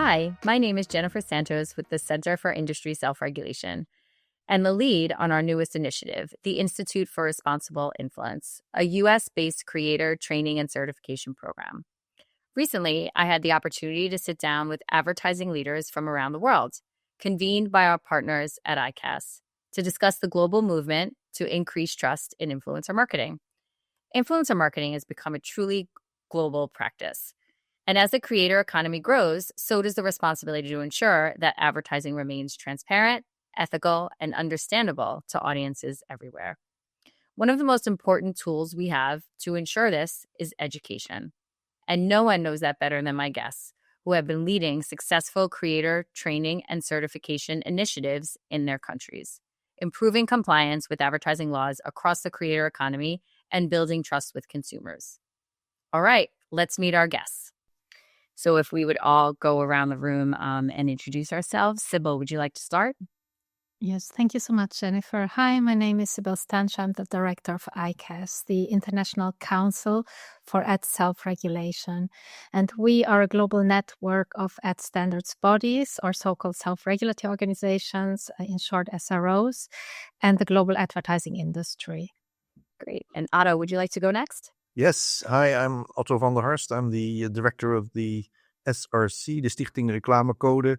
Hi, my name is Jennifer Santos with the Center for Industry Self-Regulation and the lead on our newest initiative, the Institute for Responsible Influence, a U.S.-based creator training and certification program. Recently, I had the opportunity to sit down with advertising leaders from around the world, convened by our partners at ICAS, to discuss the global movement to increase trust in influencer marketing. Influencer marketing has become a truly global practice. And as the creator economy grows, so does the responsibility to ensure that advertising remains transparent, ethical, and understandable to audiences everywhere. One of the most important tools we have to ensure this is education. And no one knows that better than my guests, who have been leading successful creator training and certification initiatives in their countries, improving compliance with advertising laws across the creator economy and building trust with consumers. All right, let's meet our guests. So if we would all go around the room and introduce ourselves. Sybil, would you like to start? Yes, thank you so much, Jennifer. Hi, my name is Sybil Stanch. I'm the director of ICAS, the International Council for Ad Self-Regulation. And we are a global network of ad standards bodies, or so-called self-regulatory organizations, in short SROs, and the global advertising industry. Great. And Otto, would you like to go next? Yes. Hi, I'm Otto van der Harst. I'm the director of the SRC, the Stichting Reclame Code.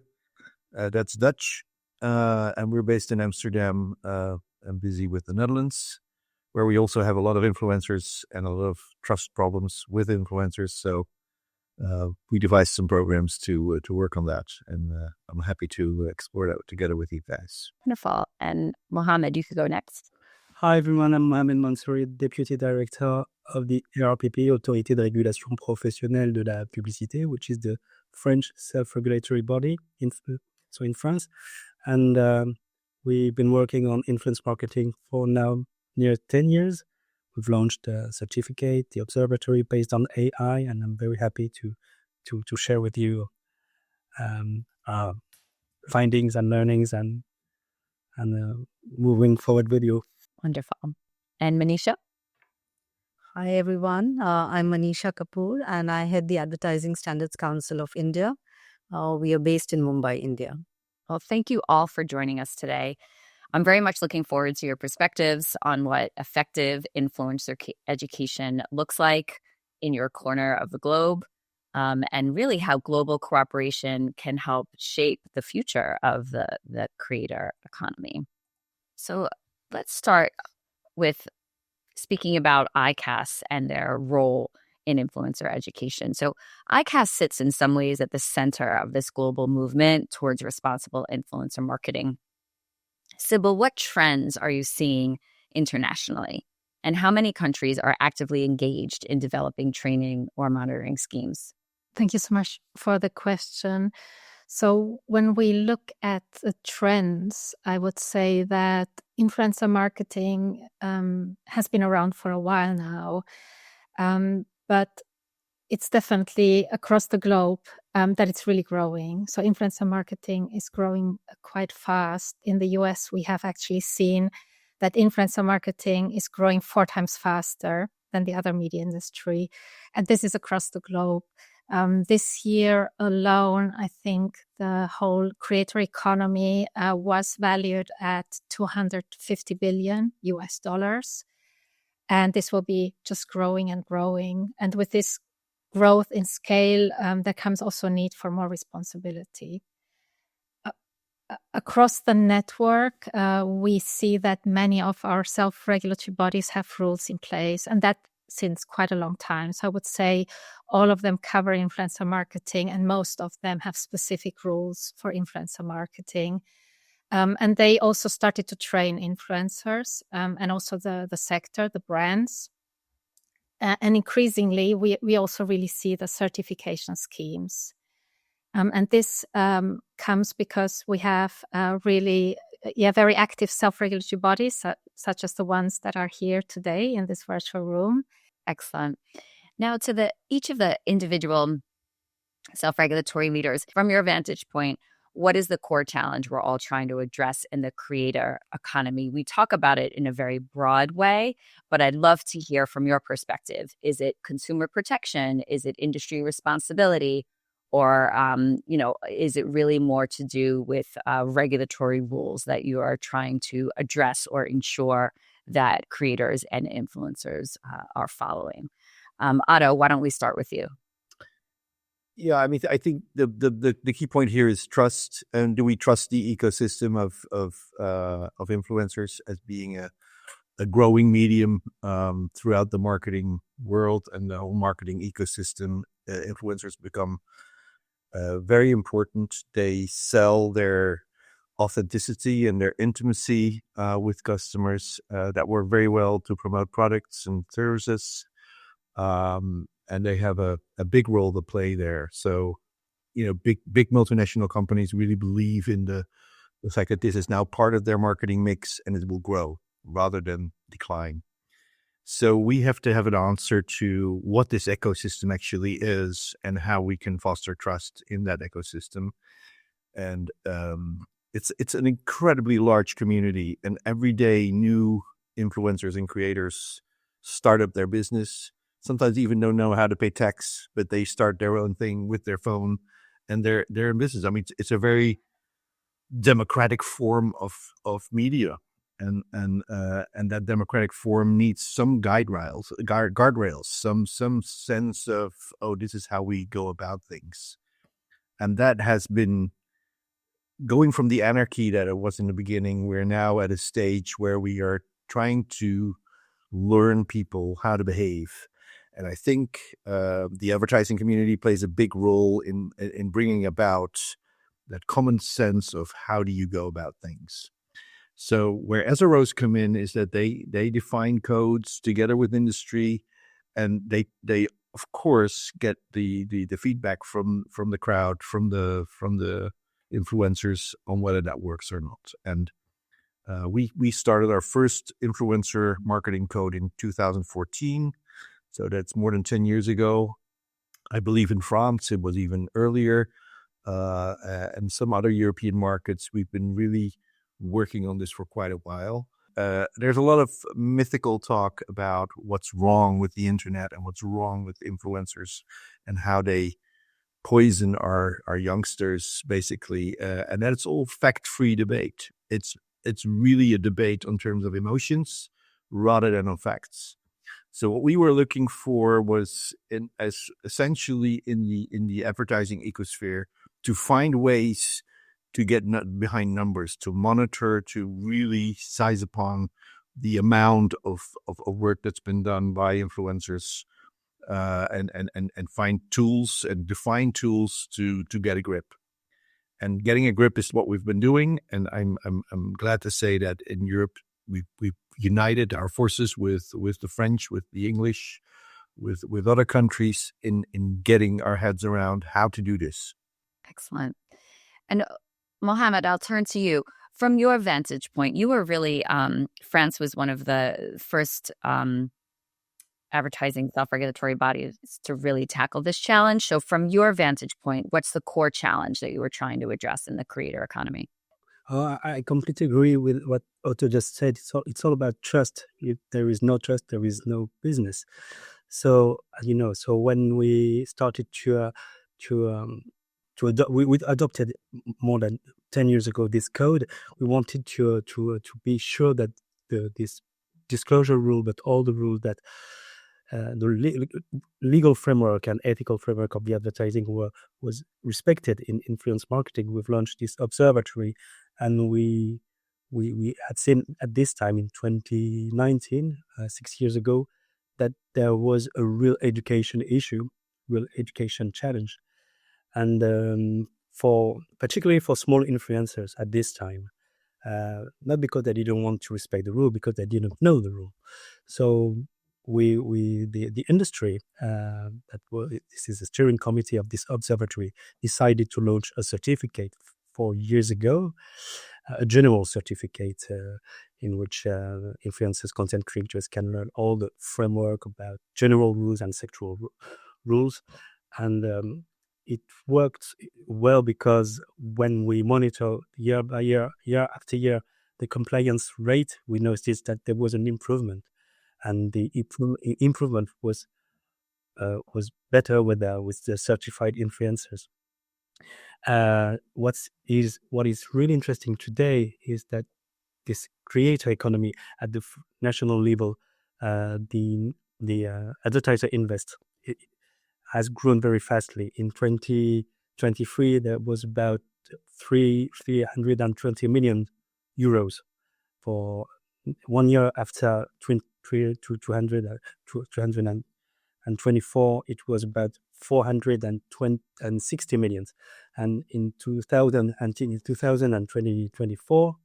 That's Dutch. And we're based in Amsterdam and busy with the Netherlands, where we also have a lot of influencers and a lot of trust problems with influencers. So we devised some programs to work on that. And I'm happy to explore that together with you guys. Wonderful. And Mohammed, you could go next. Hi everyone, I'm Mohamed Mansouri, Deputy Director of the ARPP, Autorité de Régulation Professionnelle de la Publicité, which is the French self-regulatory body in France. And we've been working on influence marketing for now near 10 years. We've launched a certificate, the observatory, based on AI, and I'm very happy to share with you our findings and learnings and moving forward with you. Wonderful. And Manisha? Hi, everyone. I'm Manisha Kapoor, and I head the Advertising Standards Council of India. We are based in Mumbai, India. Well, thank you all for joining us today. I'm very much looking forward to your perspectives on what effective influencer education looks like in your corner of the globe, and really how global cooperation can help shape the future of the creator economy. So let's start with speaking about ICAS and their role in influencer education. So ICAS sits in some ways at the center of this global movement towards responsible influencer marketing. Sybil, what trends are you seeing internationally? And how many countries are actively engaged in developing training or monitoring schemes? Thank you so much for the question. So when we look at the trends, I would say that influencer marketing has been around for a while now, but it's definitely across the globe that it's really growing. So influencer marketing is growing quite fast. In the US, we have actually seen that influencer marketing is growing 4 times faster than the other media industry. And this is across the globe. This year alone, I think the whole creator economy was valued at $250 billion. And this will be just growing and growing. And with this growth in scale, there comes also a need for more responsibility. Across the network, we see that many of our self-regulatory bodies have rules in place, and that since quite a long time. So I would say all of them cover influencer marketing, and most of them have specific rules for influencer marketing. And they also started to train influencers and also the sector, the brands. And increasingly, we also really see the certification schemes. And this comes because we have really very active self-regulatory bodies, such as the ones that are here today in this virtual room. Excellent. Now, to each of the individual self-regulatory leaders, from your vantage point, what is the core challenge we're all trying to address in the creator economy? We talk about it in a very broad way, but I'd love to hear from your perspective. Is it consumer protection? Is it industry responsibility? Or, is it really more to do with regulatory rules that you are trying to address or ensure that creators and influencers are following? Otto, why don't we start with you? Yeah, I mean, I think the key point here is trust. And do we trust the ecosystem of influencers as being a growing medium throughout the marketing world and the whole marketing ecosystem? Influencers become very important. They sell their authenticity and their intimacy with customers that work very well to promote products and services. And they have a big role to play there. So, big multinational companies really believe in the fact that this is now part of their marketing mix and it will grow rather than decline. So we have to have an answer to what this ecosystem actually is and how we can foster trust in that ecosystem. And it's an incredibly large community, and every day new influencers and creators start up their business. Sometimes even don't know how to pay tax, but they start their own thing with their phone, and they're in business. I mean, it's a very democratic form of media, and that democratic form needs some guardrails, some sense of, this is how we go about things, and that has been going from the anarchy that it was in the beginning. We're now at a stage where we are trying to learn people how to behave. And I think the advertising community plays a big role in bringing about that common sense of how do you go about things. So where SROs come in is that they define codes together with industry, and they of course get the feedback from the crowd, from the influencers on whether that works or not. And we started our first influencer marketing code in 2014. So that's more than 10 years ago. I believe in France it was even earlier. And some other European markets, we've been really working on this for quite a while. There's a lot of mythical talk about what's wrong with the internet and what's wrong with influencers and how they poison our youngsters, basically. And that's all fact-free debate. It's really a debate on terms of emotions rather than on facts. So what we were looking for was essentially in the advertising ecosphere to find ways to get behind numbers, to monitor, to really size upon the amount of work that's been done by influencers, and find tools and define tools to get a grip. And getting a grip is what we've been doing. And I'm glad to say that in Europe we've united our forces with the French, with the English, with other countries in getting our heads around how to do this. Excellent. And Mohammed, I'll turn to you. From your vantage point, you were really, France was one of the first advertising self-regulatory bodies to really tackle this challenge. So from your vantage point, what's the core challenge that you were trying to address in the creator economy? I completely agree with what Otto just said. It's all about trust. If there is no trust, there is no business. So so when we started to adopt, we adopted more than 10 years ago this code. We wanted to be sure that this disclosure rule, but all the rules that the legal framework and ethical framework of the advertising was respected in influence marketing. We've launched this observatory, and we had seen at this time in 2019, 6 years ago, that there was a real education issue, real education challenge, and particularly for small influencers at this time, not because they didn't want to respect the rule, because they didn't know the rule. So the industry, this is the steering committee of this observatory, decided to launch a certificate 4 years ago, a general certificate in which influencers, content creators can learn all the framework about general rules and sectoral rules. And it worked well because when we monitor year by year, year after year, the compliance rate, we noticed that there was an improvement. And the improvement was better with the certified influencers. What is really interesting today is that this creator economy at the national level, the advertiser invest has grown very fastly. In 2023, there was about 320 million euros. For 1 year after 224, it was about 460 million. And in 2024,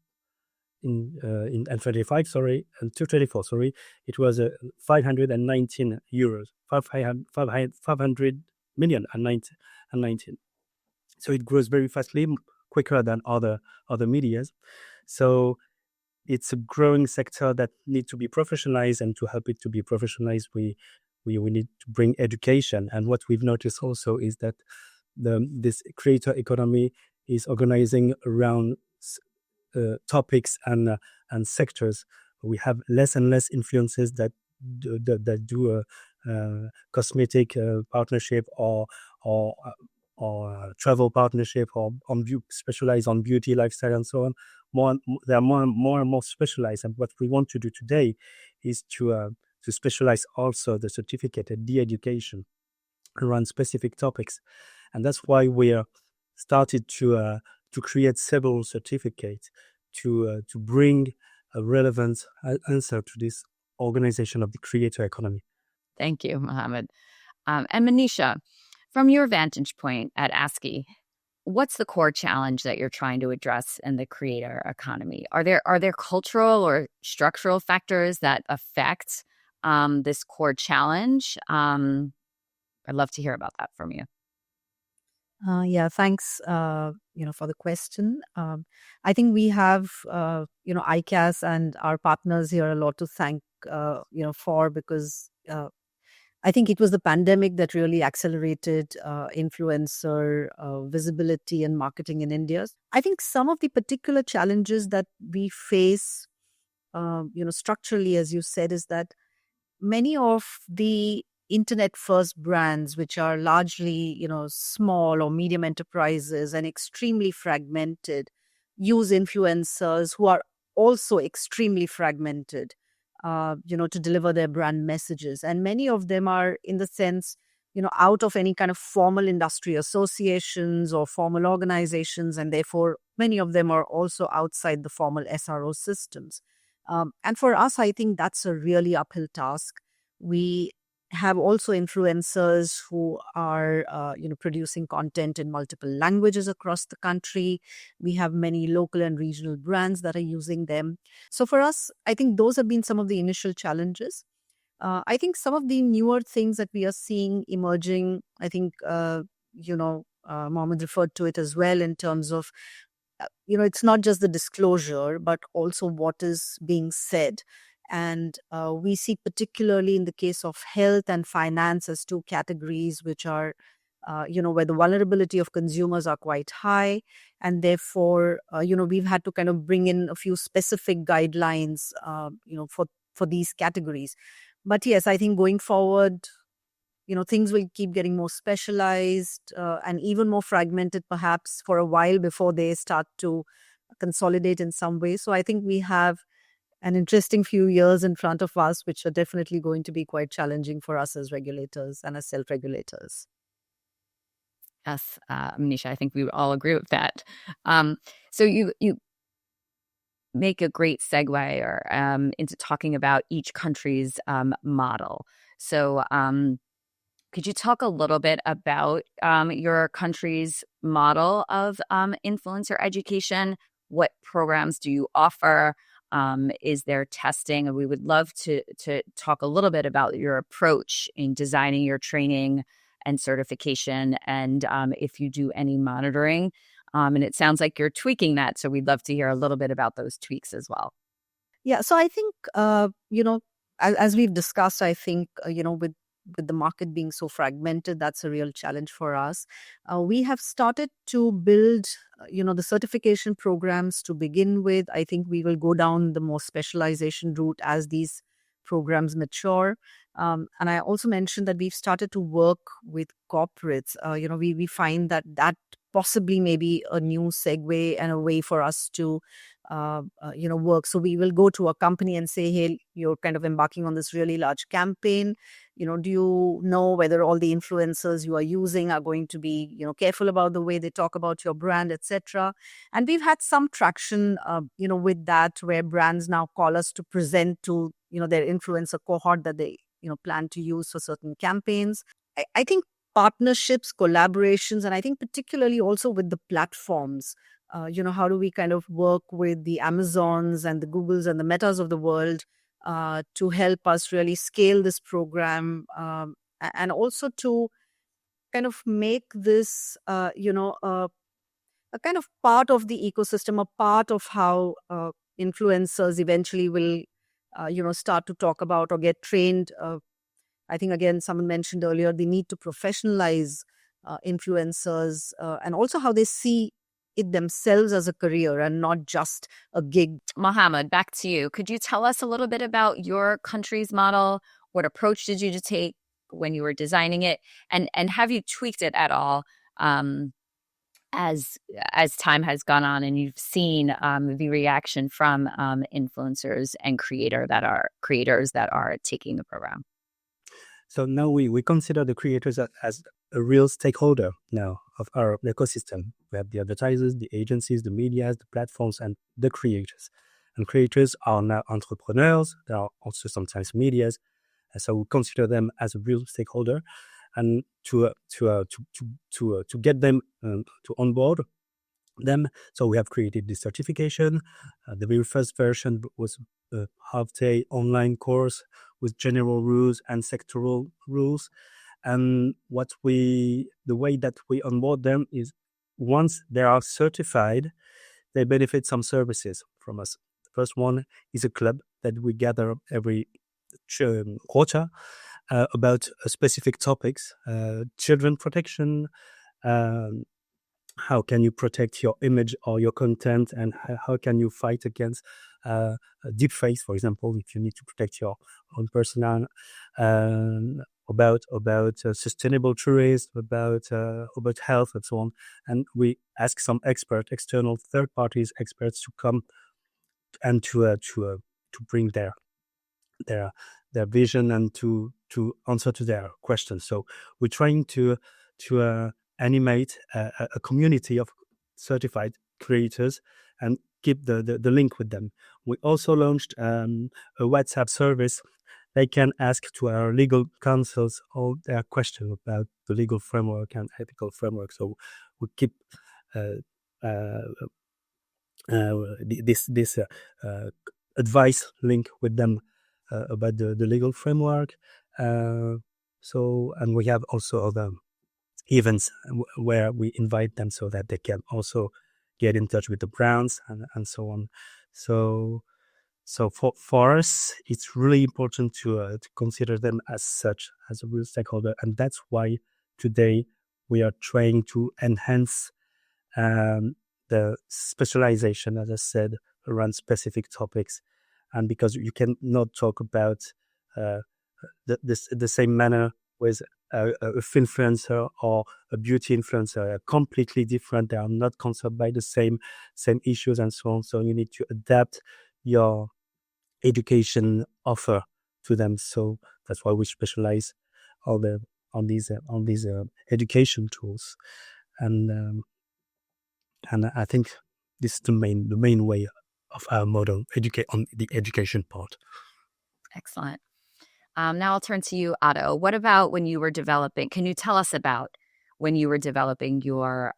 in 25, sorry, and 224, sorry, it was 519 euros, 500 million and 19. So it grows very fastly, quicker than other medias. So it's a growing sector that needs to be professionalized, and to help it to be professionalized, we need to bring education. And what we've noticed also is that this creator economy is organizing around topics and sectors. We have less and less influencers that do a cosmetic partnership or travel partnership, or specialize on beauty, lifestyle, and so on. They are more and more specialized. And what we want to do today is to specialize also the certificate and the education around specific topics. And that's why we started to create several certificates to bring a relevant answer to this organization of the creator economy. Thank you, Mohammed. And Manisha, from your vantage point at ASCI, what's the core challenge that you're trying to address in the creator economy? Are there cultural or structural factors that affect this core challenge? I'd love to hear about that from you. Yeah, thanks, for the question. I think we have, ICAS and our partners here a lot to thank, for, because I think it was the pandemic that really accelerated influencer visibility and marketing in India. I think some of the particular challenges that we face, structurally, as you said, is that many of the internet first brands, which are largely, small or medium enterprises and extremely fragmented, use influencers who are also extremely fragmented, to deliver their brand messages. And many of them are, in the sense, out of any kind of formal industry associations or formal organizations, and therefore many of them are also outside the formal SRO systems. And for us, I think that's a really uphill task. We have also influencers who are, producing content in multiple languages across the country. We have many local and regional brands that are using them. So for us, I think those have been some of the initial challenges. I think some of the newer things that we are seeing emerging, I think, Mohammed referred to it as well, in terms of, it's not just the disclosure, but also what is being said. And we see, particularly in the case of health and finance, as two categories which are, where the vulnerability of consumers are quite high. And therefore, we've had to kind of bring in a few specific guidelines, for these categories. But yes, I think going forward, things will keep getting more specialized and even more fragmented, perhaps for a while, before they start to consolidate in some way. So I think we have an interesting few years in front of us, which are definitely going to be quite challenging for us as regulators and as self-regulators. Yes, Manisha, I think we would all agree with that. So you make a great segue into talking about each country's model. So could you talk a little bit about your country's model of influencer education? What programs do you offer? Is there testing? And we would love to talk a little bit about your approach in designing your training and certification, and if you do any monitoring. And it sounds like you're tweaking that, so we'd love to hear a little bit about those tweaks as well. Yeah, so I think, as we've discussed, I think, with the market being so fragmented, that's a real challenge for us. We have started to build, the certification programs to begin with. I think we will go down the more specialization route as these programs mature. And I also mentioned that we've started to work with corporates. We find that possibly maybe a new segue and a way for us to work. So we will go to a company and say, hey, you're kind of embarking on this really large campaign. Do you know whether all the influencers you are using are going to be, careful about the way they talk about your brand, etc. And we've had some traction, with that, where brands now call us to present to, their influencer cohort that they, plan to use for certain campaigns. I think partnerships, collaborations, and I think particularly also with the platforms, how do we kind of work with the Amazons and the Googles and the Metas of the world to help us really scale this program, and also to kind of make this, a kind of part of the ecosystem, a part of how influencers eventually will, start to talk about or get trained. I think, again, someone mentioned earlier the need to professionalize influencers, and also how they see it themselves as a career and not just a gig. Mohammed, back to you. Could you tell us a little bit about your country's model? What approach did you take when you were designing it? And have you tweaked it at all as time has gone on and you've seen the reaction from influencers and creators that are taking the program? So now we consider the creators as a real stakeholder now of our ecosystem. We have the advertisers, the agencies, the medias, the platforms, and the creators. And creators are now entrepreneurs. They are also sometimes medias. And so we consider them as a real stakeholder. And to get them to onboard them, so we have created this certification. The very first version was a half-day online course with general rules and sectoral rules. And the way that we onboard them is, once they are certified, they benefit some services from us. The first one is a club that we gather every quarter about specific topics: children protection, how can you protect your image or your content, and how can you fight against deepfakes, for example, if you need to protect your own persona, about sustainable tourism, about health, and so on. And we ask some external third parties experts to come and to bring their vision and to answer to their questions. So we're trying to animate a community of certified creators and keep the link with them. We also launched a WhatsApp service. They can ask to our legal counsels all their questions about the legal framework and ethical framework. So we keep this advice link with them about the legal framework. And we have also other events where we invite them so that they can also get in touch with the brands and so on. So for us, it's really important to consider them as such, as a real stakeholder. And that's why today we are trying to enhance the specialization, as I said, around specific topics. And because you cannot talk about the same manner with a film influencer or a beauty influencer, are completely different. They are not concerned by the same issues and so on. So you need to adapt your education offer to them. So that's why we specialize on these education tools, and I think this is the main way of our model, on the education part. Excellent. Now I'll turn to you, Otto. What about when you were developing? Can you tell us about when you were developing your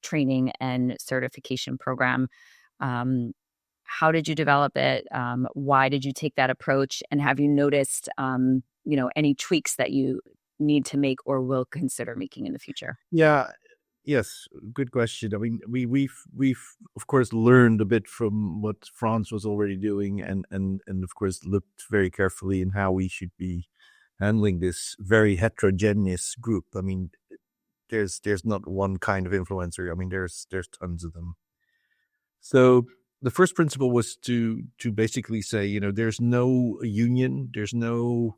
training and certification program? How did you develop it? Why did you take that approach? And have you noticed, any tweaks that you need to make or will consider making in the future? Yes, good question. I mean, we've of course learned a bit from what France was already doing, and of course looked very carefully in how we should be handling this very heterogeneous group. I mean, there's not one kind of influencer. I mean, there's tons of them. So the first principle was to basically say, there's no union, there's no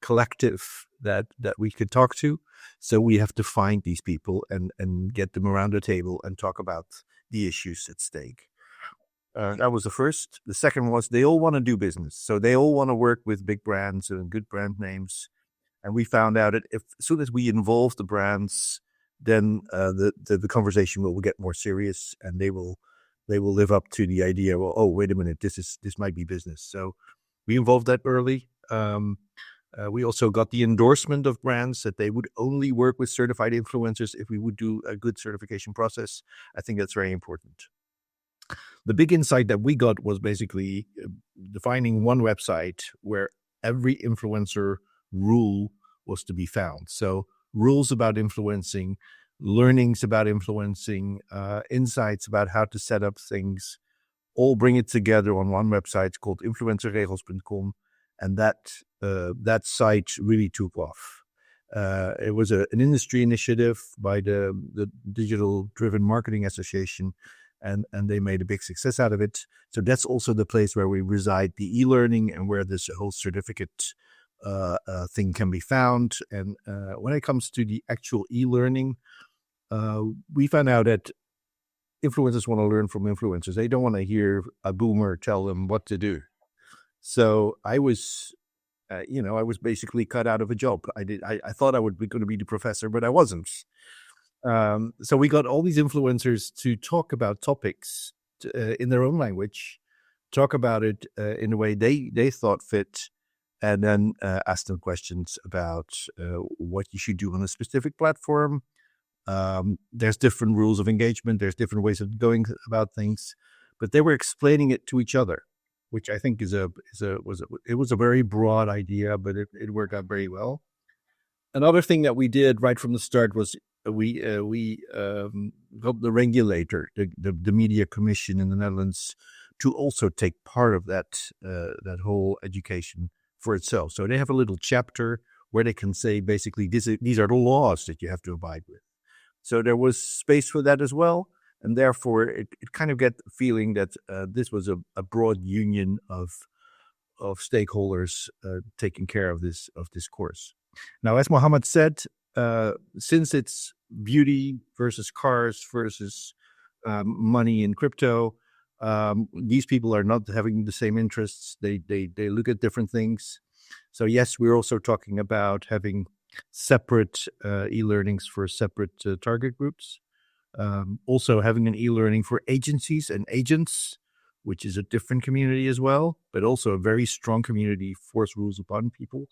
collective that we could talk to. So we have to find these people and get them around the table and talk about the issues at stake. That was the first. The second was they all want to do business. So they all want to work with big brands and good brand names. And we found out that as soon as we involve the brands, then the conversation will get more serious, and they will live up to the idea. Well, oh, wait a minute, this might be business. So we involved that early. We also got the endorsement of brands that they would only work with certified influencers if we would do a good certification process. I think that's very important. The big insight that we got was basically defining one website where every influencer rule was to be found. So rules about influencing, learnings about influencing, insights about how to set up things, all bring it together on one website called influencerregels.com. And that site really took off. It was an industry initiative by the Digital Driven Marketing Association, and they made a big success out of it. So that's also the place where we reside, the e-learning, and where this whole certificate thing can be found. And when it comes to the actual e-learning, we found out that influencers want to learn from influencers. They don't want to hear a boomer tell them what to do. So I was basically cut out of a job. I thought I would be going to be the professor, but I wasn't. So we got all these influencers to talk about topics in their own language, talk about it in the way they thought fit, and then ask them questions about what you should do on a specific platform. There's different rules of engagement. There's different ways of going about things, but they were explaining it to each other, which I think it was a very broad idea, but it worked out very well. Another thing that we did right from the start was we helped the regulator, the Media Commission in the Netherlands, to also take part of that whole education for itself. So they have a little chapter where they can say basically these are the laws that you have to abide with. So there was space for that as well. And therefore, it kind of get the feeling that this was a broad union of stakeholders taking care of this course. Now, as Mohammed said, since it's beauty versus cars versus money and crypto, these people are not having the same interests. They look at different things. So yes, we're also talking about having separate e-learnings for separate target groups. Also having an e-learning for agencies and agents, which is a different community as well, but also a very strong community, force rules upon people.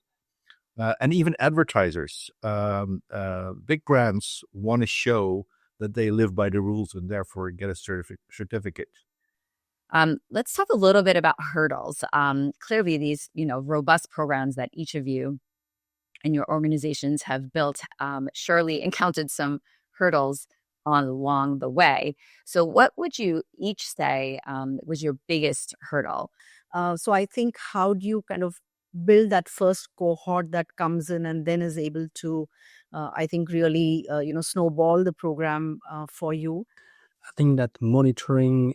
And even advertisers, big brands want to show that they live by the rules and therefore get a certificate. Let's talk a little bit about hurdles. Clearly, these robust programs that each of you and your organizations have built surely encountered some hurdles along the way. So what would you each say was your biggest hurdle? So I think, how do you kind of build that first cohort that comes in and then is able to, I think, really, snowball the program for you? I think that monitoring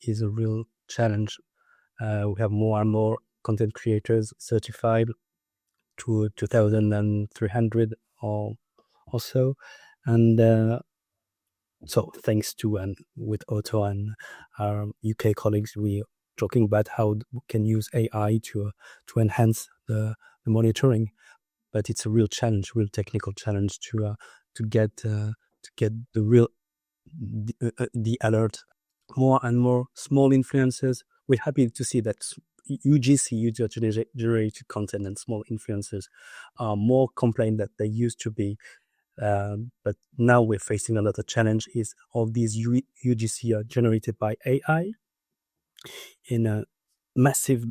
is a real challenge. We have more and more content creators certified to 2,300 or so. And so thanks to, and with Otto and our UK colleagues, we are talking about how we can use AI to enhance the monitoring. But it's a real challenge, real technical challenge to get the real the alert. More and more small influencers. We're happy to see that UGC, user-generated content, and small influencers are more compliant than they used to be. But now we're facing another challenge: is all these UGC are generated by AI in a massive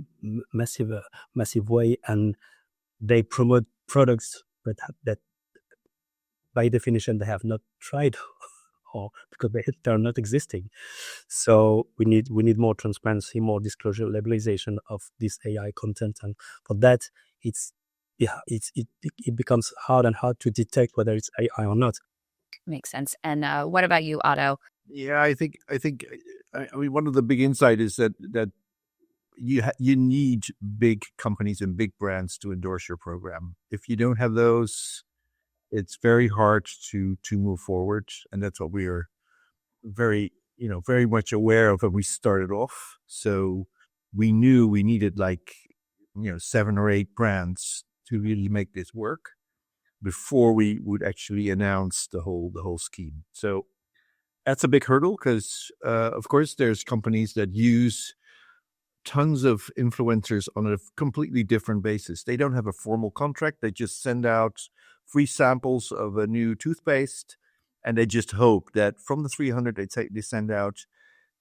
way, and they promote products that by definition they have not tried, or because they are not existing. So we need more transparency, more disclosure, labelization of this AI content, and for that it becomes hard to detect whether it's AI or not. Makes sense. And what about you, Otto? Yeah, I think one of the big insight is that you need big companies and big brands to endorse your program. If you don't have those, it's very hard to move forward, and that's what we are very much aware of when we started off. So we knew we needed 7 or 8 brands to really make this work before we would actually announce the whole scheme. So that's a big hurdle because, of course, there's companies that use tons of influencers on a completely different basis. They don't have a formal contract. They just send out free samples of a new toothpaste, and they just hope that from the 300 they send out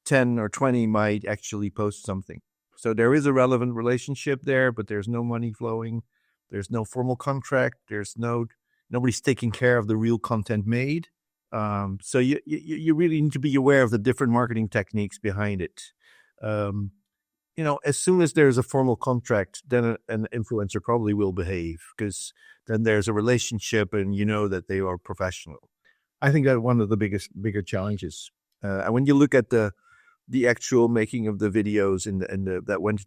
10 or 20 might actually post something. So there is a relevant relationship there, but there's no money flowing. There's no formal contract. There's nobody's taking care of the real content made. So you really need to be aware of the different marketing techniques behind it. As soon as there's a formal contract, then an influencer probably will behave because then there's a relationship and you know that they are professional. I think that's one of the bigger challenges. And when you look at the actual making of the videos that went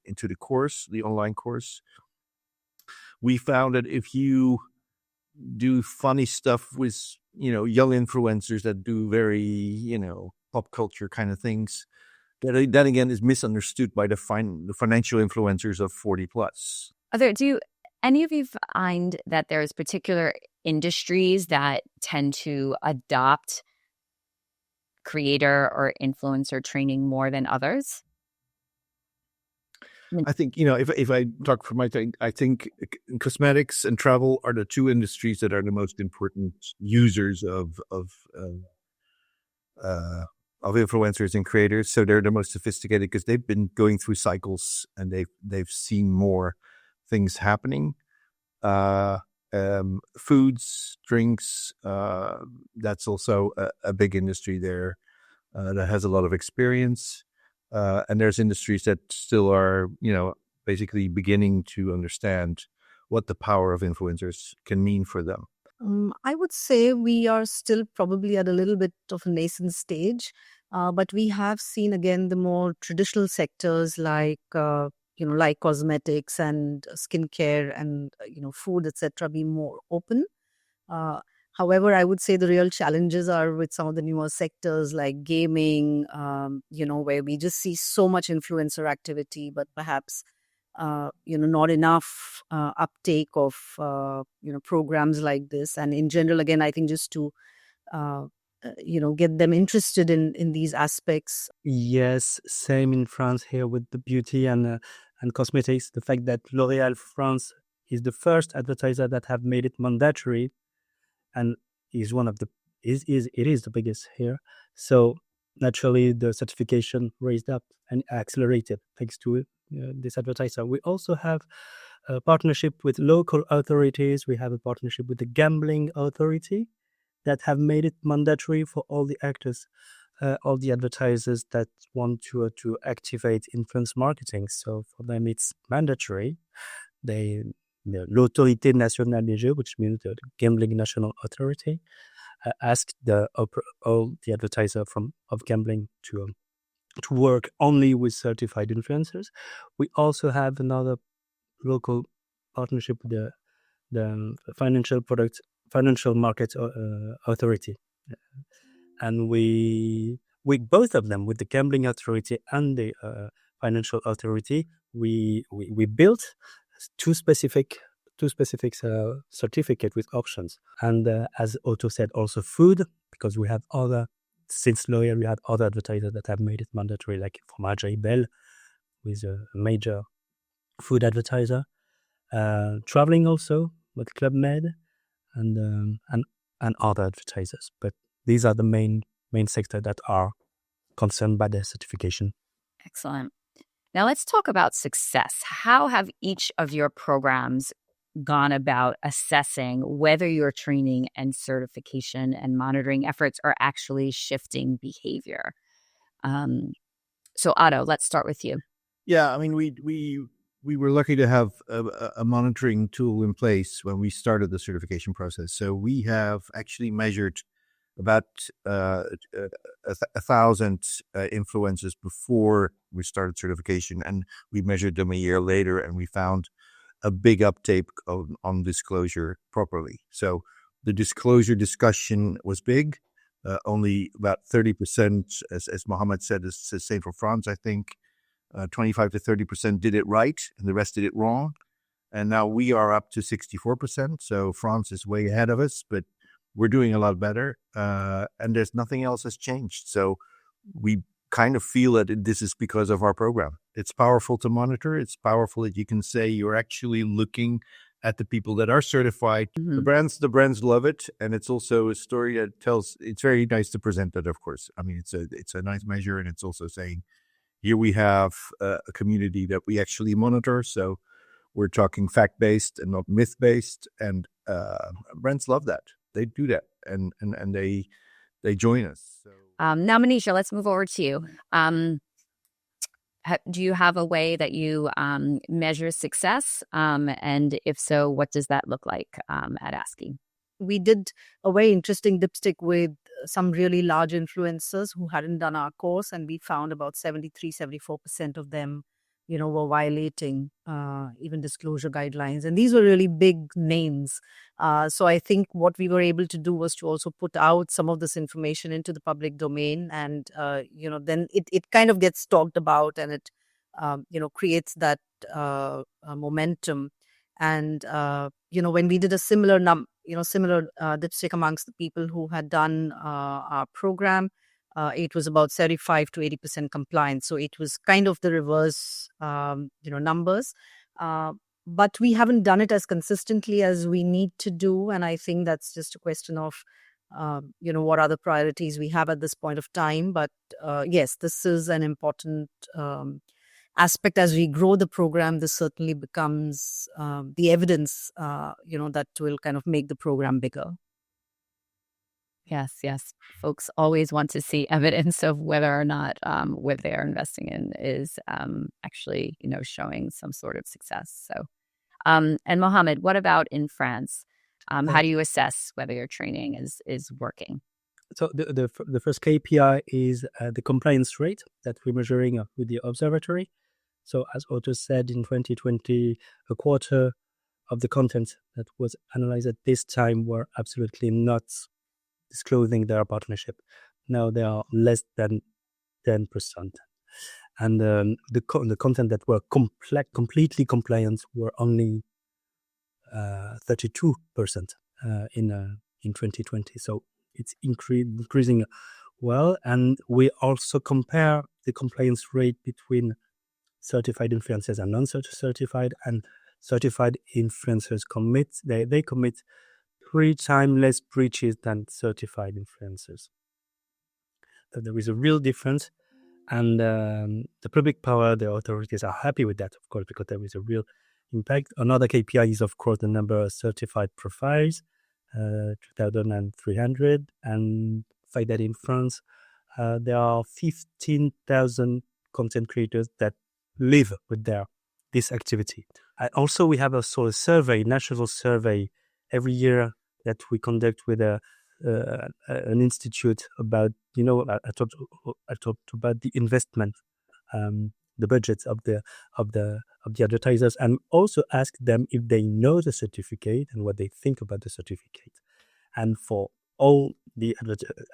into the course, the online course, we found that if you do funny stuff with young influencers that do very pop culture kind of things, that again is misunderstood by the financial influencers of 40 plus. Do any of you find that there's particular industries that tend to adopt creator or influencer training more than others? I think, if I talk for my thing, I think cosmetics and travel are the 2 industries that are the most important users of influencers and creators. So they're the most sophisticated because they've been going through cycles and they've seen more things happening. Foods, drinks, that's also a big industry there that has a lot of experience. And there's industries that still are, basically beginning to understand what the power of influencers can mean for them. I would say we are still probably at a little bit of a nascent stage, but we have seen again the more traditional sectors like like cosmetics and skincare and food, etc., be more open. However, I would say the real challenges are with some of the newer sectors like gaming, where we just see so much influencer activity, but perhaps not enough uptake of programs like this. And in general, again, I think just to get them interested in these aspects. Yes, same in France here with the beauty and cosmetics. The fact that L'Oréal France is the first advertiser that have made it mandatory, and is one of the it is the biggest here. So naturally, the certification raised up and accelerated thanks to this advertiser. We also have a partnership with local authorities. We have a partnership with the gambling authority that have made it mandatory for all the actors, all the advertisers that want to activate influence marketing. So for them, it's mandatory. L'Autorité Nationale des Jeux, which means the Gambling National Authority, asked all the advertiser of gambling to work only with certified influencers. We also have another local partnership with the Financial Market Authority, and we both of them, with the Gambling Authority and the Financial Authority, we built two specific certificate with options. And as Otto said, also food, because we have since L'Oréal, we had other advertisers that have made it mandatory, like Fromage Belle, with a major food advertiser. Traveling also with Club Med and other advertisers. But these are the main sectors that are concerned by the certification. Excellent. Now let's talk about success. How have each of your programs gone about assessing whether your training and certification and monitoring efforts are actually shifting behavior? So Otto, let's start with you. Yeah, I mean, we were lucky to have a monitoring tool in place when we started the certification process. So we have actually measured about 1,000 influencers before we started certification, and we measured them a year later, and we found a big uptake on disclosure properly. So the disclosure discussion was big. Only about 30%, as Mohammed said, is the same for France, I think. 25 to 30% did it right, and the rest did it wrong. And now we are up to 64%. So France is way ahead of us, but we're doing a lot better. And there's nothing else has changed. So we kind of feel that this is because of our program. It's powerful to monitor. It's powerful that you can say you're actually looking at the people that are certified. Mm-hmm. The brands love it. And it's also a story that tells, it's very nice to present that, of course. I mean, it's a nice measure, and it's also saying, here we have a community that we actually monitor. So we're talking fact-based and not myth-based. And brands love that. They do that. And they join us. So. Now, Manisha, let's move over to you. Do you have a way that you measure success? And if so, what does that look like at ASCI? We did a very interesting dipstick with some really large influencers who hadn't done our course, and we found about 73-74% of them, were violating even disclosure guidelines. And these were really big names. So I think what we were able to do was to also put out some of this information into the public domain, and then it kind of gets talked about, and it creates that momentum. And when we did a similar dipstick amongst the people who had done our program, it was about 75 to 80% compliance. So it was kind of the reverse, numbers. But we haven't done it as consistently as we need to do. And I think that's just a question of, what other priorities we have at this point of time. But yes, this is an important aspect. As we grow the program, this certainly becomes the evidence, that will kind of make the program bigger. Yes. Folks always want to see evidence of whether or not what they are investing in is actually, showing some sort of success. So, and Mohammed, what about in France? How do you assess whether your training is working? So the first KPI is the compliance rate that we're measuring with the observatory. So as Otto said, in 2020, a quarter of the content that was analyzed at this time were absolutely not disclosing their partnership. Now they are less than 10%. And the content that were completely compliant were only 32% in 2020. So it's increasing well. And we also compare the compliance rate between certified influencers and non-certified, and certified influencers they commit 3 times less breaches than certified influencers. So there is a real difference, and the public power, the authorities are happy with that, of course, because there is a real impact. Another KPI is, of course, the number of certified profiles, 2,300, and fact that in France there are 15,000 content creators that live with this activity. And also, we have a survey, national survey, every year that we conduct with an institute about, I talked about the investment, the budgets of the advertisers, and also ask them if they know the certificate and what they think about the certificate. And for all the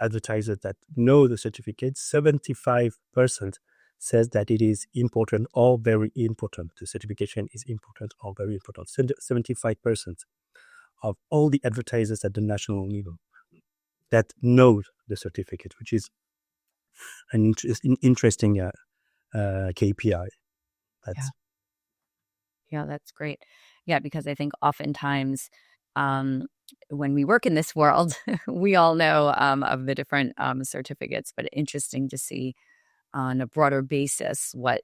advertisers that know the certificate, 75% says that it is important or very important. The certification is important or very important. 75% of all the advertisers at the national level that know the certificate, which is an interesting KPI. Yeah, that's great. Yeah, because I think oftentimes when we work in this world, we all know of the different certificates, but interesting to see on a broader basis what,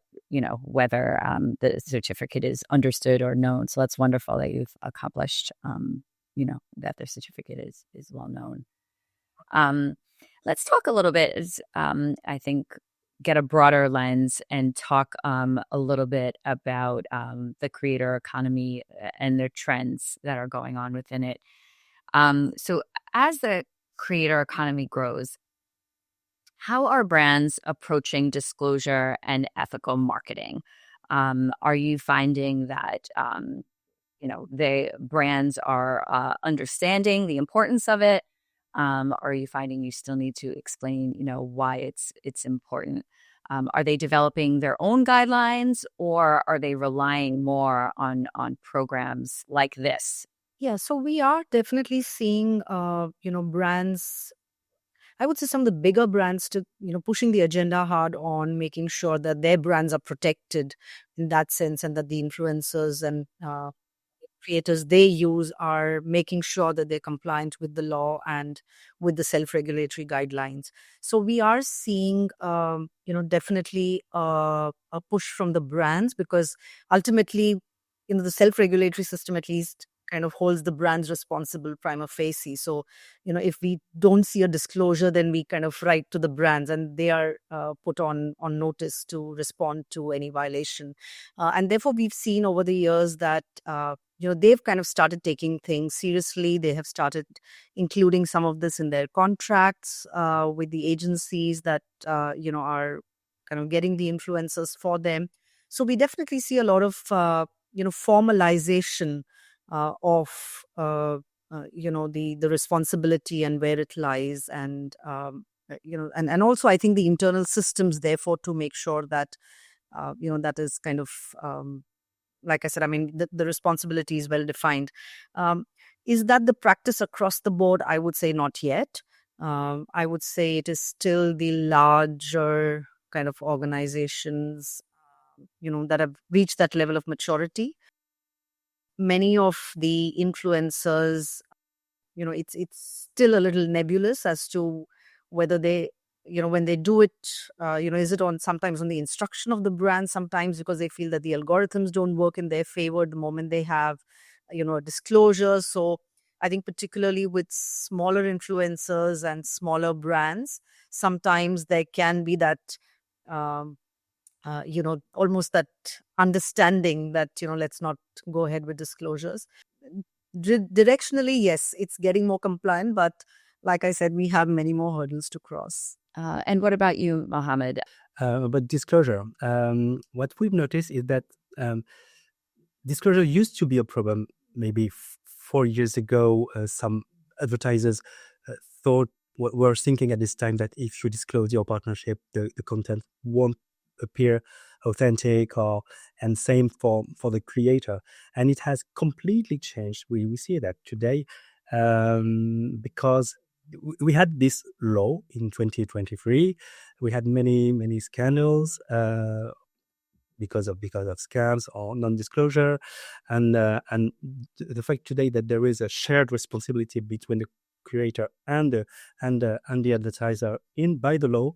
whether the certificate is understood or known. So that's wonderful that you've accomplished, that the certificate is well known. Let's talk a little bit, I think, get a broader lens and talk a little bit about the creator economy and the trends that are going on within it. So as the creator economy grows, how are brands approaching disclosure and ethical marketing? Are you finding that brands are understanding the importance of it? Or are you finding you still need to explain, why it's important? Are they developing their own guidelines, or are they relying more on programs like this? Yeah, so we are definitely seeing, brands. I would say some of the bigger brands to, pushing the agenda hard on making sure that their brands are protected in that sense, and that the influencers and creators they use are making sure that they're compliant with the law and with the self-regulatory guidelines. So we are seeing, definitely a push from the brands, because ultimately, the self-regulatory system at least kind of holds the brands responsible prima facie. So, if we don't see a disclosure, then we kind of write to the brands, and they are put on notice to respond to any violation. And therefore, we've seen over the years that they've kind of started taking things seriously. They have started including some of this in their contracts with the agencies that are kind of getting the influencers for them. So we definitely see a lot of formalization of the responsibility and where it lies, and and also I think the internal systems therefore to make sure that that is kind of like I said, I mean, the responsibility is well defined. Is that the practice across the board? I would say not yet. I would say it is still the larger kind of organizations, that have reached that level of maturity. Many of the influencers, it's still a little nebulous as to whether they, when they do it, is it sometimes on the instruction of the brand, sometimes because they feel that the algorithms don't work in their favor the moment they have, a disclosure. So I think particularly with smaller influencers and smaller brands, sometimes there can be that, almost that understanding that, let's not go ahead with disclosures. Directionally, yes, it's getting more compliant, but like I said, we have many more hurdles to cross. And what about you, Mohammed? About disclosure, what we've noticed is that disclosure used to be a problem maybe 4 years ago. Some advertisers were thinking at this time that if you disclose your partnership, the content won't appear authentic, and same for the creator. And it has completely changed. We see that today because we had this law in 2023. We had many scandals because of scams or non-disclosure, and the fact today that there is a shared responsibility between the creator and the advertiser by the law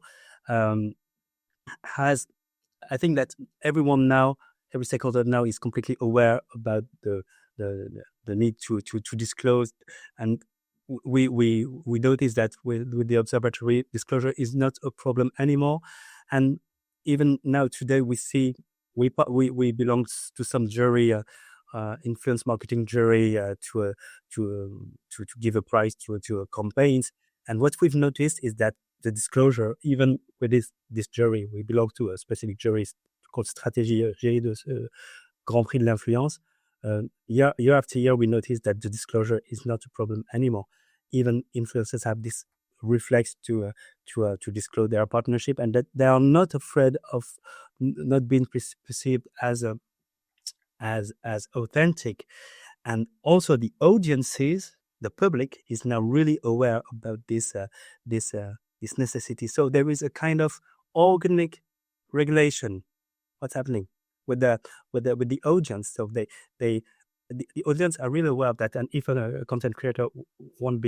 has, I think that every stakeholder now is completely aware about the need to disclose. And we notice that with the observatory, disclosure is not a problem anymore. And even now today, we see we belong to some jury, influence marketing jury, to give a prize to campaigns. And what we've noticed is that the disclosure, even with this jury, we belong to a specific jury called Stratégie de Grand Prix de l'Influence. Year after year, we notice that the disclosure is not a problem anymore. Even influencers have this reflex to disclose their partnership, and that they are not afraid of not being perceived as authentic. And also the audiences, the public, is now really aware about this necessity. So there is a kind of organic regulation. What's happening with the audience? So the audience are really aware of that. And if a content creator won't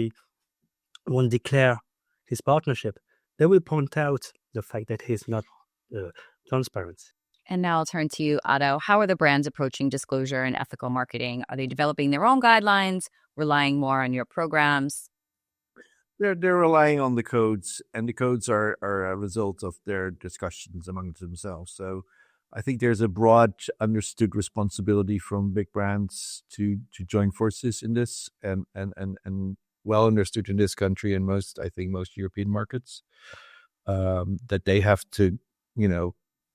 declare his partnership, they will point out the fact that he's not transparent. And now I'll turn to you, Otto. How are the brands approaching disclosure and ethical marketing? Are they developing their own guidelines, relying more on your programs? They're relying on the codes, and the codes are a result of their discussions among themselves. So I think there's a broad understood responsibility from big brands to join forces in this and well understood in this country and most European markets, that they have to,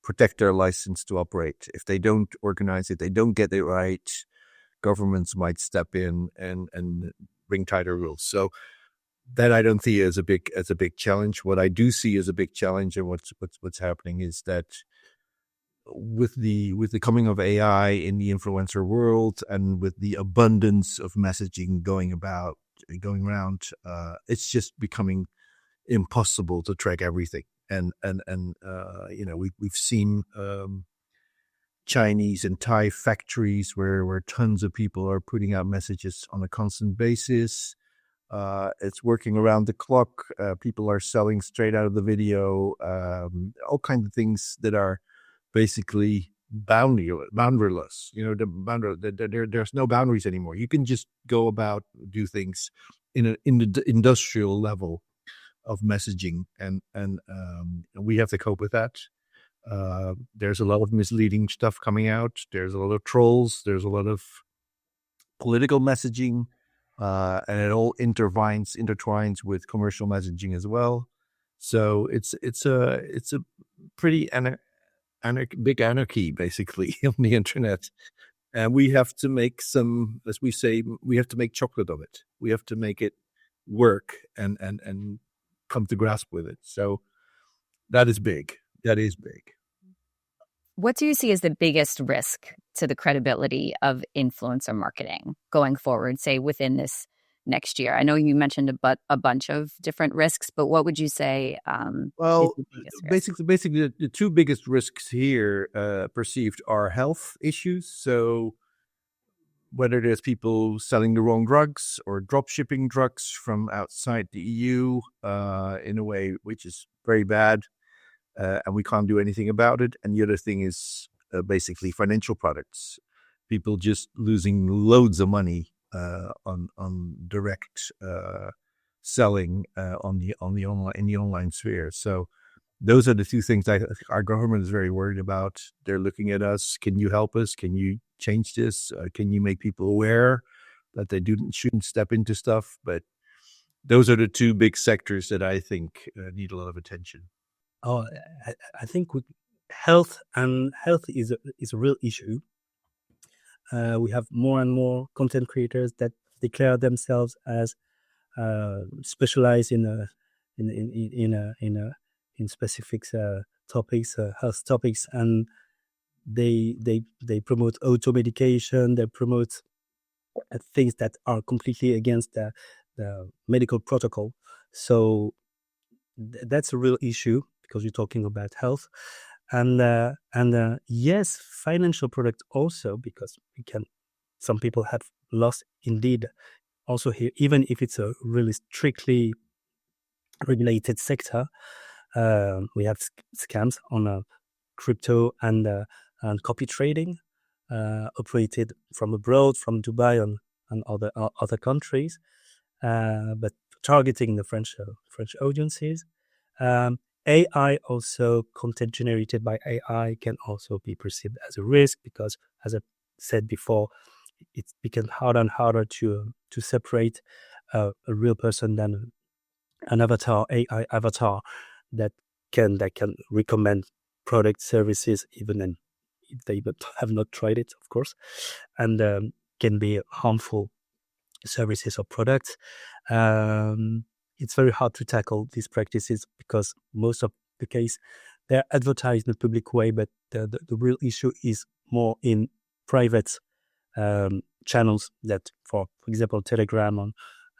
protect their license to operate. If they don't organize it, they don't get it right, governments might step in and bring tighter rules. So that I don't see as a big challenge. What I do see as a big challenge, and what's happening, is that with the coming of AI in the influencer world, and with the abundance of messaging going around, it's just becoming impossible to track everything. And we've seen Chinese and Thai factories where tons of people are putting out messages on a constant basis. It's working around the clock. People are selling straight out of the video. All kinds of things that are basically boundaryless. There's no boundaries anymore. You can just go about, do things in the industrial level of messaging, and we have to cope with that. There's a lot of misleading stuff coming out. There's a lot of trolls. There's a lot of political messaging, and it all intertwines with commercial messaging as well. So it's a pretty big anarchy basically on the internet, and we have to make some, as we say, we have to make chocolate of it. We have to make it work and come to grasp with it. So that is big. That is big. What do you see as the biggest risk to the credibility of influencer marketing going forward, say within this next year? I know you mentioned a bunch of different risks, but what would you say? Well, basically, the two biggest risks here perceived are health issues. So whether there's people selling the wrong drugs or drop shipping drugs from outside the EU in a way which is very bad. And we can't do anything about it. And the other thing is basically financial products. People just losing loads of money on direct selling in the online sphere. So those are the two things that our government is very worried about. They're looking at us. Can you help us? Can you change this? Can you make people aware that they shouldn't step into stuff? But those are the two big sectors that I think need a lot of attention. Oh, I think with health is a real issue. We have more and more content creators that declare themselves as specialized in specific topics, health topics, and they promote auto medication. They promote things that are completely against the medical protocol. So that's a real issue, because you're talking about health, and yes, financial product also, because some people have lost indeed also here, even if it's a really strictly regulated sector. We have scams on crypto and copy trading, operated from abroad, from Dubai and other countries, but targeting the French audiences. AI also, content generated by AI can also be perceived as a risk, because, as I said before, it's become harder and harder to separate a real person than an AI avatar that can recommend product, services, even if they have not tried it, of course, and can be harmful services or products. It's very hard to tackle these practices, because most of the case they're advertised in a public way, but the real issue is more in private channels that, for example, Telegram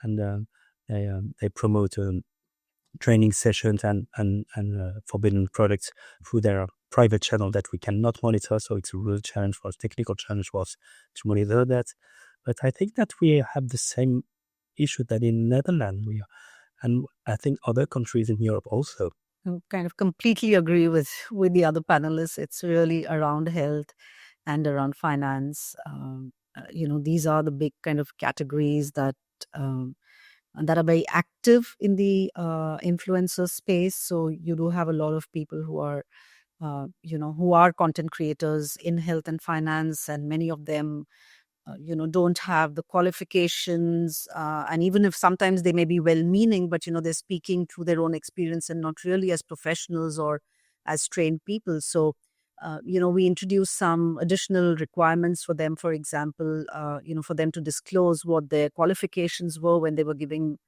and they promote training sessions and forbidden products through their private channel that we cannot monitor. So it's a real challenge for us, technical challenge for us to monitor that. But I think that we have the same issue that in Netherlands and I think other countries in Europe also. I kind of completely agree with the other panelists. It's really around health and around finance. These are the big kind of categories that are very active in the influencer space. So you do have a lot of people who are content creators in health and finance, and many of them don't have the qualifications, and even if sometimes they may be well-meaning, but they're speaking through their own experience and not really as professionals or as trained people. So we introduced some additional requirements for them. For example, for them to disclose what their qualifications were when they were giving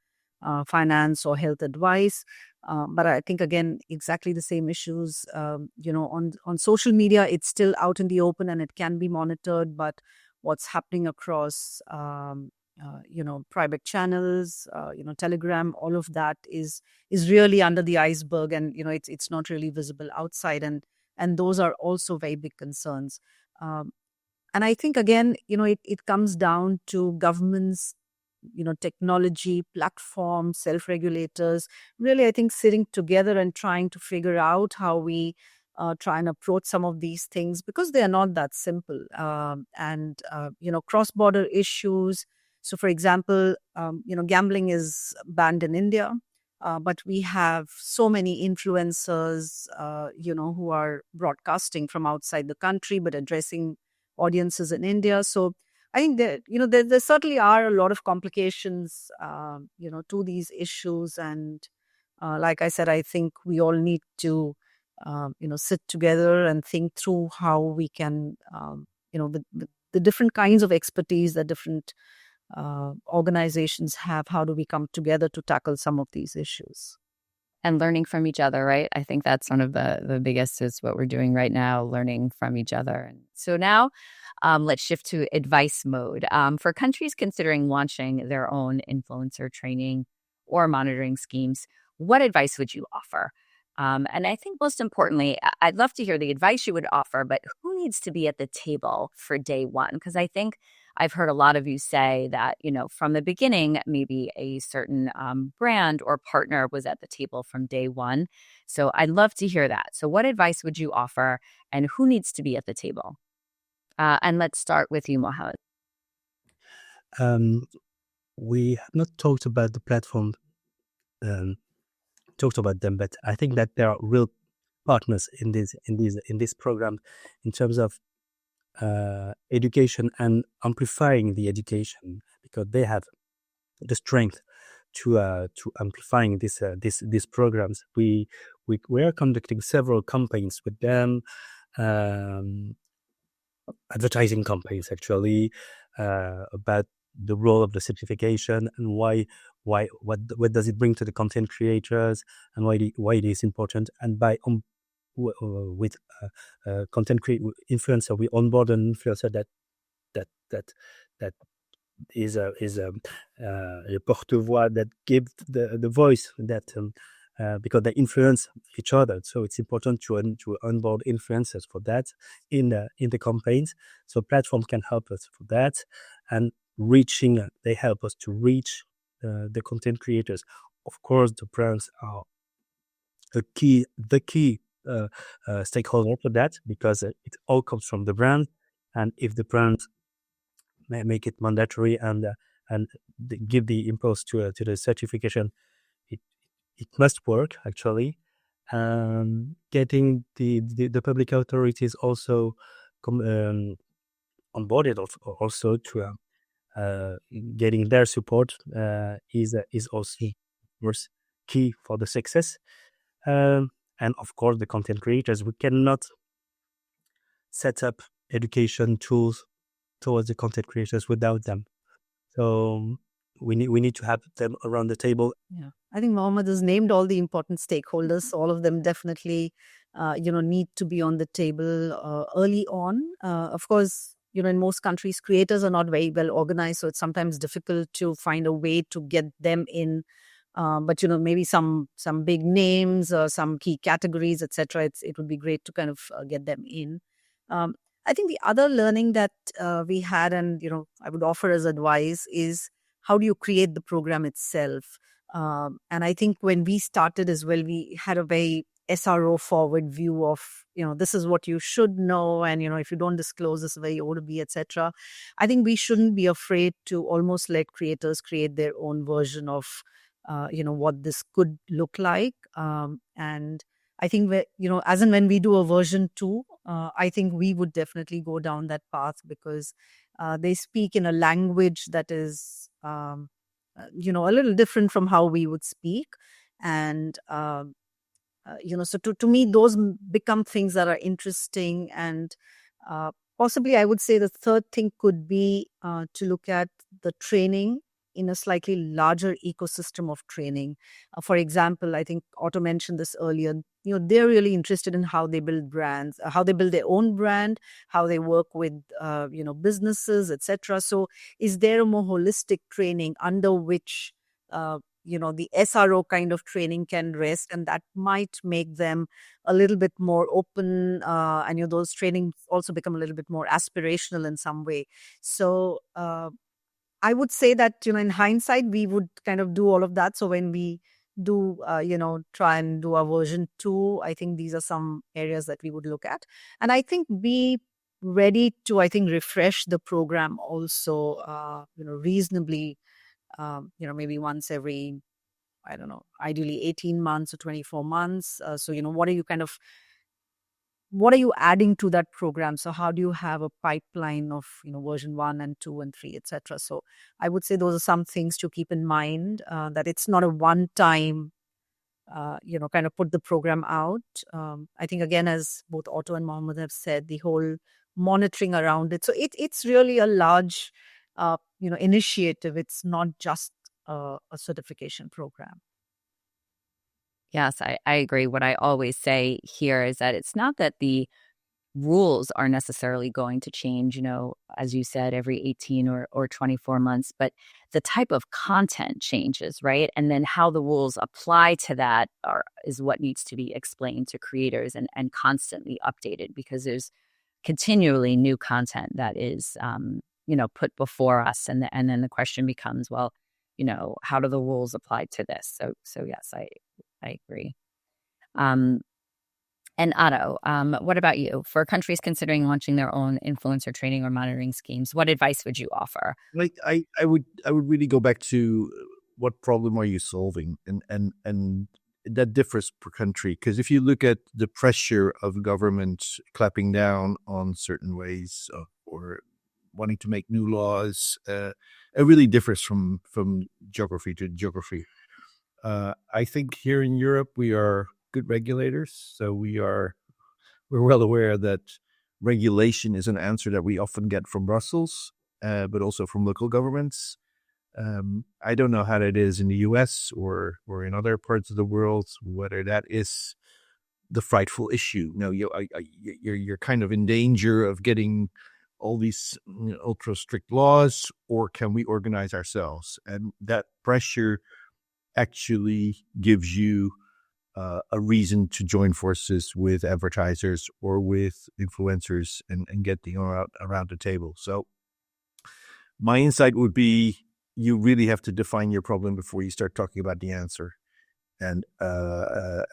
finance or health advice. But I think, again, exactly the same issues. On social media, it's still out in the open and it can be monitored, but what's happening across, private channels, Telegram, all of that is really under the iceberg, and it's not really visible outside, and those are also very big concerns. And I think, again, it comes down to governments, technology platforms, self-regulators, really, I think, sitting together and trying to figure out how we try and approach some of these things, because they are not that simple. And cross-border issues. So, for example, gambling is banned in India, but we have so many influencers, who are broadcasting from outside the country, but addressing audiences in India. So I think that, there certainly are a lot of complications, to these issues. And like I said, I think we all need to, sit together and think through how we can, with the different kinds of expertise that different organizations have, how do we come together to tackle some of these issues? And learning from each other, right? I think that's one of the biggest is what we're doing right now, learning from each other. And so now let's shift to advice mode. For countries considering launching their own influencer training or monitoring schemes, what advice would you offer? And I think most importantly, I'd love to hear the advice you would offer, but who needs to be at the table for day one? Because I think I've heard a lot of you say that, from the beginning, maybe a certain brand or partner was at the table from day one. So I'd love to hear that. So what advice would you offer, and who needs to be at the table? And let's start with you, Mohammed. We have not talked about the platform, talked about them, but I think that there are real partners in this program in terms of education and amplifying the education, because they have the strength to amplifying these programs. We are conducting several campaigns with them, advertising campaigns actually, about the role of the certification and what does it bring to the content creators, and why it is important. And by with content influencer, we onboard an influencer that is a porte-voix, that gives the voice, that because they influence each other. So it's important to onboard influencers for that in the campaigns. So platform can help us for that, and they help us to reach the content creators. Of course, the brands are the key stakeholder for that, because it all comes from the brand. And if the brand make it mandatory and give the impulse to the certification, it must work actually. Getting the public authorities also onboarded also to getting their support is also, of course, key for the success. And of course, the content creators, we cannot set up education tools towards the content creators without them. So we need to have them around the table. Yeah, I think Mohammed has named all the important stakeholders. All of them definitely, need to be on the table early on. Of course, in most countries, creators are not very well organized, so it's sometimes difficult to find a way to get them in. But maybe some big names or some key categories, etc. It would be great to kind of get them in. I think the other learning that we had, and I would offer as advice, is how do you create the program itself? And I think when we started as well, we had a very SRO forward view of this is what you should know, and if you don't disclose this is where you ought to be, etc. I think we shouldn't be afraid to almost let creators create their own version of what this could look like. And I think as and when we do a version 2, I think we would definitely go down that path, because They speak in a language that is, a little different from how we would speak. And, so to me, those become things that are interesting. And possibly, I would say the third thing could be to look at the training in a slightly larger ecosystem of training. For example, I think Otto mentioned this earlier. They're really interested in how they build brands, how they build their own brand, how they work with, businesses, etc. So, is there a more holistic training under which, the SRO kind of training can rest, and that might make them a little bit more open, and those trainings also become a little bit more aspirational in some way. So, I would say that, in hindsight, we would kind of do all of that. So when we do, try and do our version 2, I think these are some areas that we would look at. And I think be ready to, refresh the program also, reasonably, maybe once every, I don't know, ideally 18 months or 24 months. So, what are you adding to that program? So how do you have a pipeline of, version 1 and 2 and 3, etc.? So I would say those are some things to keep in mind, that it's not a one-time, kind of put the program out. I think, again, as both Otto and Mohammed have said, the whole monitoring around it. So it's really a large, initiative. It's not just a certification program. Yes, I agree. What I always say here is that it's not that the rules are necessarily going to change, as you said, every 18 or 24 months, but the type of content changes, right? And then how the rules apply to that is what needs to be explained to creators and constantly updated, because there's continually new content that is, put before us. And then the question becomes, well, how do the rules apply to this? So yes, I agree. And Otto, what about you? For countries considering launching their own influencer training or monitoring schemes, what advice would you offer? I would really go back to what problem are you solving, and that differs per country. Because if you look at the pressure of government clapping down on certain ways or wanting to make new laws, it really differs from geography to geography. I think here in Europe we are good regulators, so we're well aware that regulation is an answer that we often get from Brussels, but also from local governments. I don't know how that is in the US or in other parts of the world, whether that is the frightful issue. No, you're kind of in danger of getting all these ultra strict laws, or can we organize ourselves? And that pressure actually gives you a reason to join forces with advertisers or with influencers and get the around the table. So my insight would be, you really have to define your problem before you start talking about the answer. And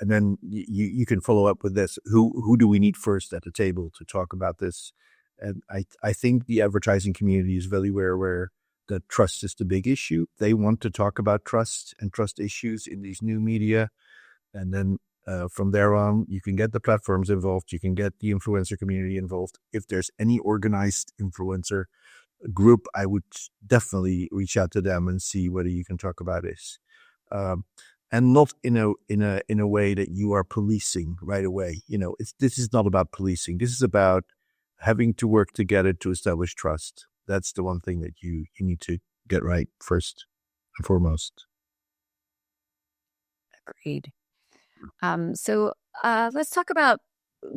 then you can follow up with this. Who do we need first at the table to talk about this? And I think the advertising community is very aware that trust is the big issue. They want to talk about trust and trust issues in these new media. And then from there on, you can get the platforms involved. You can get the influencer community involved. If there's any organized influencer group, I would definitely reach out to them and see whether you can talk about this. And not in a way that you are policing right away. This is not about policing. This is about having to work together to establish trust. That's the one thing that you need to get right first and foremost. Agreed. So let's talk about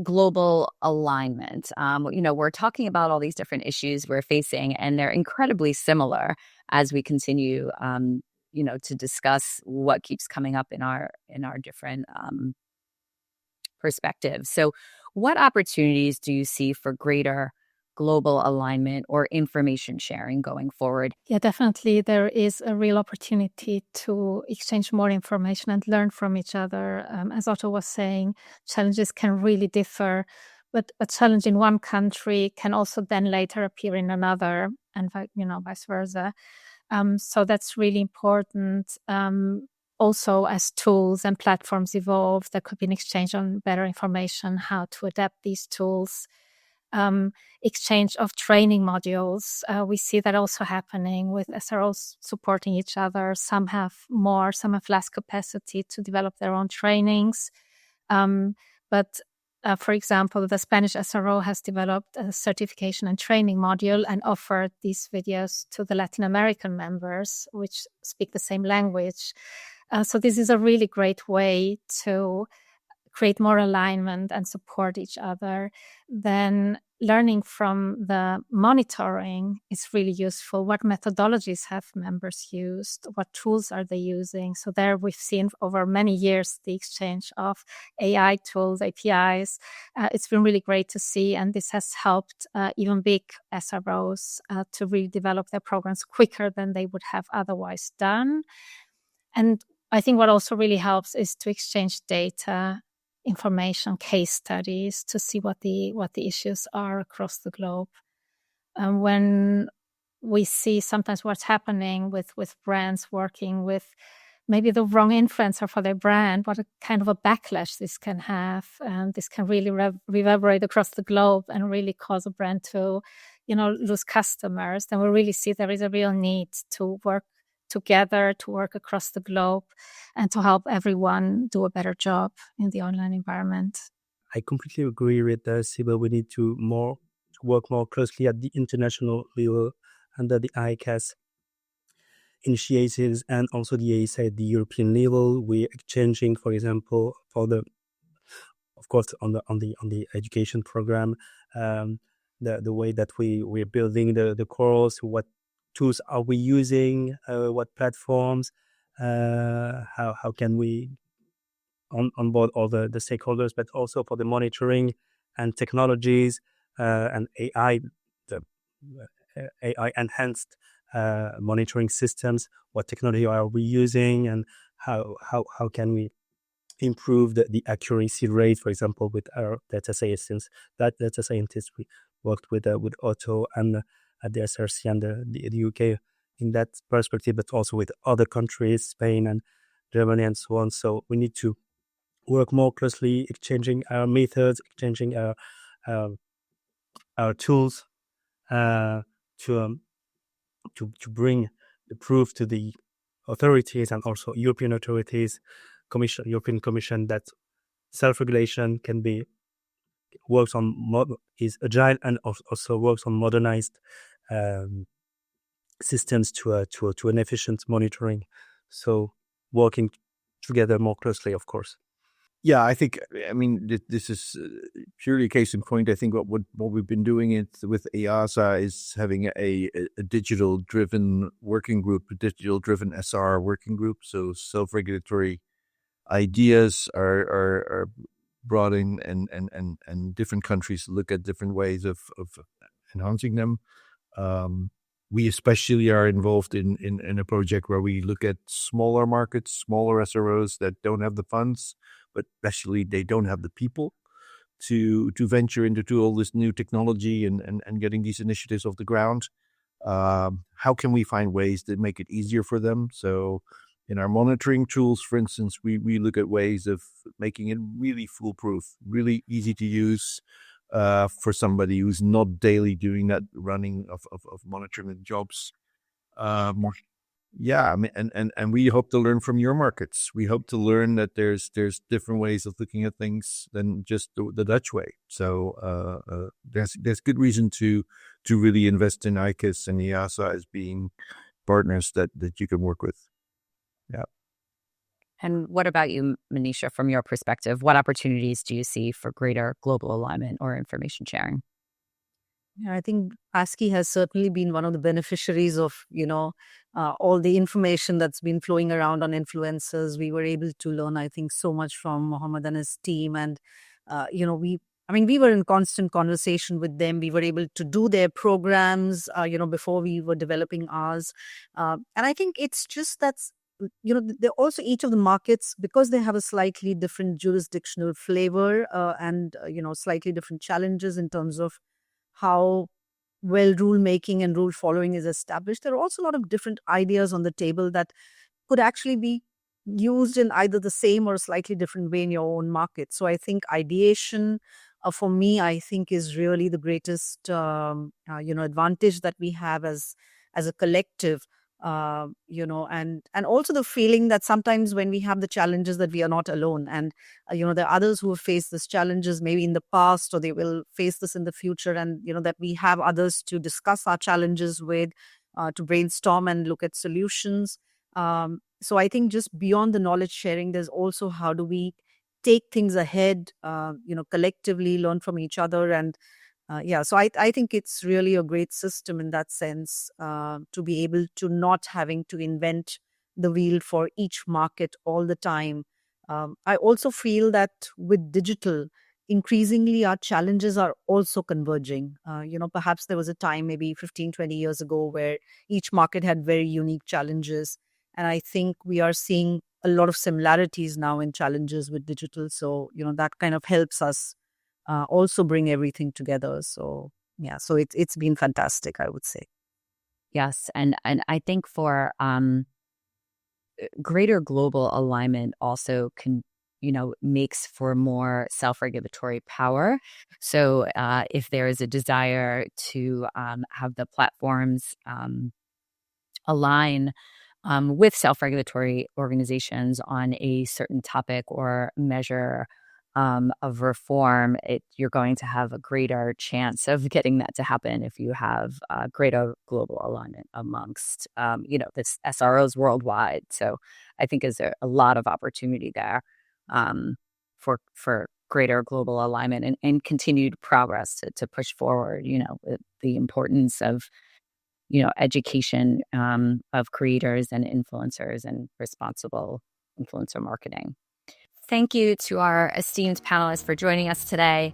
global alignment. We're talking about all these different issues we're facing, and they're incredibly similar as we continue, to discuss what keeps coming up in our different perspectives. So what opportunities do you see for greater global alignment or information sharing going forward? Yeah, definitely. There is a real opportunity to exchange more information and learn from each other. As Otto was saying, challenges can really differ, but a challenge in one country can also then later appear in another, and vice versa. So that's really important. Also, as tools and platforms evolve, there could be an exchange on better information, how to adapt these tools. exchange of training modules. We see that also happening with SROs supporting each other. Some have more, some have less capacity to develop their own trainings. But for example, the Spanish SRO has developed a certification and training module and offered these videos to the Latin American members, which speak the same language. So this is a really great way to create more alignment and support each other. Then learning from the monitoring is really useful. What methodologies have members used? What tools are they using? So there we've seen over many years the exchange of AI tools, APIs. It's been really great to see, and this has helped even big SROs to really develop their programs quicker than they would have otherwise done. And I think what also really helps is to exchange data, information, case studies to see what the issues are across the globe. When we see sometimes what's happening with brands working with maybe the wrong influencer for their brand, what a kind of a backlash this can have, and this can really reverberate across the globe and really cause a brand to, lose customers. Then we really see there is a real need to work together, to work across the globe, and to help everyone do a better job in the online environment. I completely agree with Sibyl. We need to work more closely at the international level under the ICAS initiatives and also the ASCI at the European level. We're exchanging, for example, of course, on the education program, the way that we're building the course, what tools are we using, what platforms, how can we onboard all the stakeholders, but also for the monitoring and technologies and AI, the AI enhanced monitoring systems. What technology are we using, and how can we improve the accuracy rate? For example, with our data scientists, we worked with Otto and at the SRC and the UK in that perspective, but also with other countries, Spain and Germany and so on. So we need to work more closely, exchanging our methods, exchanging our tools to bring the proof to the authorities and also European authorities, European Commission, that self-regulation is agile and also works on modernized systems to an efficient monitoring. So working together more closely, of course. Yeah, I mean, this is purely a case in point. I think what we've been doing with EASA is having a digital-driven working group, a digital-driven SR working group. So self-regulatory ideas are brought in, and different countries look at different ways of enhancing them. We especially are involved in a project where we look at smaller markets, smaller SROs that don't have the funds, but especially they don't have the people to venture into all this new technology and getting these initiatives off the ground. How can we find ways that make it easier for them? So in our monitoring tools, for instance, we look at ways of making it really foolproof, really easy to use for somebody who's not daily doing that running of monitoring jobs. Yeah, I mean, and we hope to learn from your markets. We hope to learn that there's different ways of looking at things than just the Dutch way. So there's good reason to really invest in ICAS and EASA as being partners that you can work with. Yeah. And what about you, Manisha, from your perspective? What opportunities do you see for greater global alignment or information sharing? Yeah, I think ASCI has certainly been one of the beneficiaries of, all the information that's been flowing around on influencers. We were able to learn, I think, so much from Mohammed and his team. And, we were in constant conversation with them. We were able to do their programs, before we were developing ours. And I think it's just that's, they're also each of the markets, because they have a slightly different jurisdictional flavor and, slightly different challenges in terms of how well rule making and rule following is established. There are also a lot of different ideas on the table that could actually be used in either the same or a slightly different way in your own market. So I think ideation, for me, I think is really the greatest, advantage that we have as a collective. And also the feeling that sometimes when we have the challenges that we are not alone, and there are others who have faced these challenges maybe in the past, or they will face this in the future, and that we have others to discuss our challenges with, to brainstorm and look at solutions. So I think just beyond the knowledge sharing, there's also how do we take things ahead, collectively learn from each other. And so I think it's really a great system in that sense, to be able to not having to invent the wheel for each market all the time. I also feel that with digital, increasingly our challenges are also converging. Perhaps there was a time maybe 15, 20 years ago where each market had very unique challenges. And I think we are seeing a lot of similarities now in challenges with digital. So, that kind of helps us also bring everything together. So, so it's been fantastic, I would say. Yes. And I think for greater global alignment also makes for more self-regulatory power. So if there is a desire to have the platforms align with self-regulatory organizations on a certain topic or measure of reform, you're going to have a greater chance of getting that to happen if you have greater global alignment amongst, this SROs worldwide. So I think is a lot of opportunity there for greater global alignment and continued progress to push forward, the importance of education of creators and influencers and responsible influencer marketing. Thank you to our esteemed panelists for joining us today.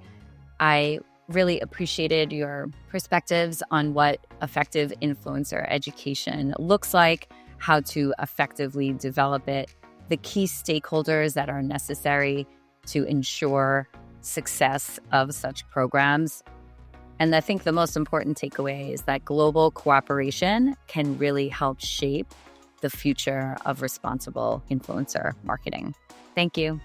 I really appreciated your perspectives on what effective influencer education looks like, how to effectively develop it, the key stakeholders that are necessary to ensure success of such programs. And I think the most important takeaway is that global cooperation can really help shape the future of responsible influencer marketing. Thank you.